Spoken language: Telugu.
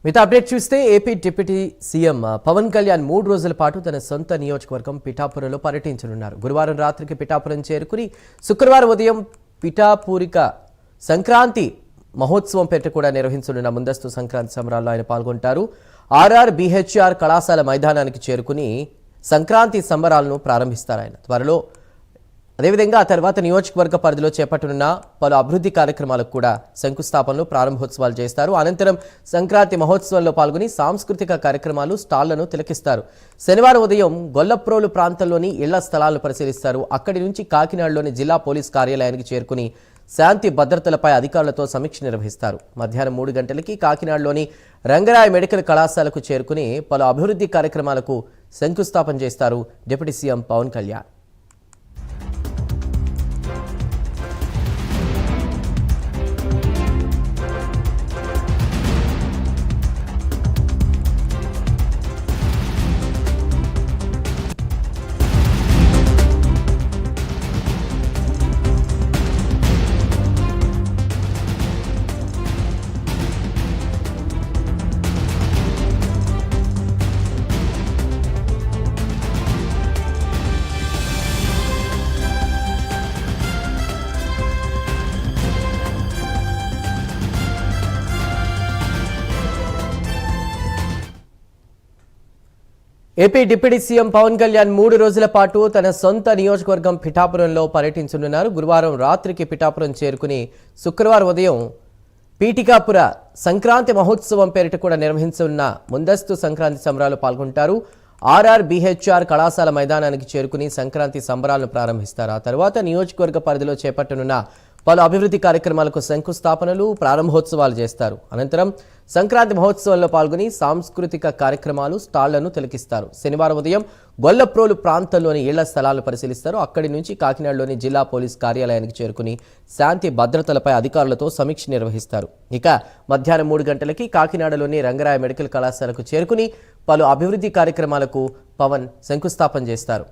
మిగతా అప్డేట్ చూస్తే AP deputy CM Pawan Kalyan 3 రోజుల పాటు తన సొంత నియోజకవర్గం పిఠాపురంలో పర్యటించనున్నారు. గురువారం రాత్రికి పిఠాపురం చేరుకుని శుక్రవారం ఉదయం పిఠాపురిక సంక్రాంతి మహోత్సవం పేరిట కూడా నిర్వహించనున్న ముందస్తు సంక్రాంతి సంబరాల్లో ఆయన పాల్గొంటారు. ఆర్ఆర్ బీహెచ్ఆర్ కళాశాల మైదానానికి చేరుకుని సంక్రాంతి సంబరాలను ప్రారంభిస్తారు. ఆయన త్వరలో అదేవిధంగా ఆ తర్వాత నియోజకవర్గ పరిధిలో చేపట్టనున్న పలు అభివృద్ధి కార్యక్రమాలకు కూడా శంకుస్థాపనలు ప్రారంభోత్సవాలు చేస్తారు. అనంతరం సంక్రాంతి మహోత్సవంలో పాల్గొని సాంస్కృతిక కార్యక్రమాలు స్టాళ్లను తిలకిస్తారు. శనివారం ఉదయం గొల్లప్రోలు ప్రాంతంలోని ఇళ్ల స్థలాలను పరిశీలిస్తారు. అక్కడి నుంచి కాకినాడలోని జిల్లా పోలీస్ కార్యాలయానికి చేరుకుని శాంతి భద్రతలపై అధికారులతో సమీక్ష నిర్వహిస్తారు. మధ్యాహ్నం 3 గంటలకి కాకినాడలోని రంగరాయ మెడికల్ కళాశాలకు చేరుకుని పలు అభివృద్ధి కార్యక్రమాలకు శంకుస్థాపన చేస్తారు deputy CM Pawan Kalyan. AP deputy CM Pawan Kalyan 3 రోజుల పాటు తన సొంత నియోజకవర్గం పిఠాపురంలో పర్యటించనున్నారు. గురువారం రాత్రికి పిఠాపురం చేరుకుని శుక్రవారం ఉదయం పీఠికాపుర సంక్రాంతి మహోత్సవం పేరిట కూడా నిర్వహించనున్న ముందస్తు సంక్రాంతి సంబరాలు పాల్గొంటారు. ఆర్ఆర్ బీహెచ్ఆర్ కళాశాల మైదానానికి చేరుకుని సంక్రాంతి సంబరాలను ప్రారంభిస్తారు. ఆ తర్వాత నియోజకవర్గ పరిధిలో చేపట్టనున్న పలు అభివృద్ధి కార్యక్రమాలకు శంకుస్థాపనలు ప్రారంభోత్సవాలు చేస్తారు. అనంతరం సంక్రాంతి మహోత్సవంలో పాల్గొని సాంస్కృతిక కార్యక్రమాలు స్టాళ్లను తిలకిస్తారు. శనివారం ఉదయం గొల్లప్రోలు ప్రాంతంలోని ఇళ్ల స్థలాలను పరిశీలిస్తారు. అక్కడి నుంచి కాకినాడలోని జిల్లా పోలీస్ కార్యాలయానికి చేరుకుని శాంతి భద్రతలపై అధికారులతో సమీక్ష నిర్వహిస్తారు. ఇక మధ్యాహ్నం 3 గంటలకి కాకినాడలోని రంగరాయ మెడికల్ కళాశాలకు చేరుకుని పలు అభివృద్ధి కార్యక్రమాలకు పవన్ శంకుస్థాపన చేస్తారు.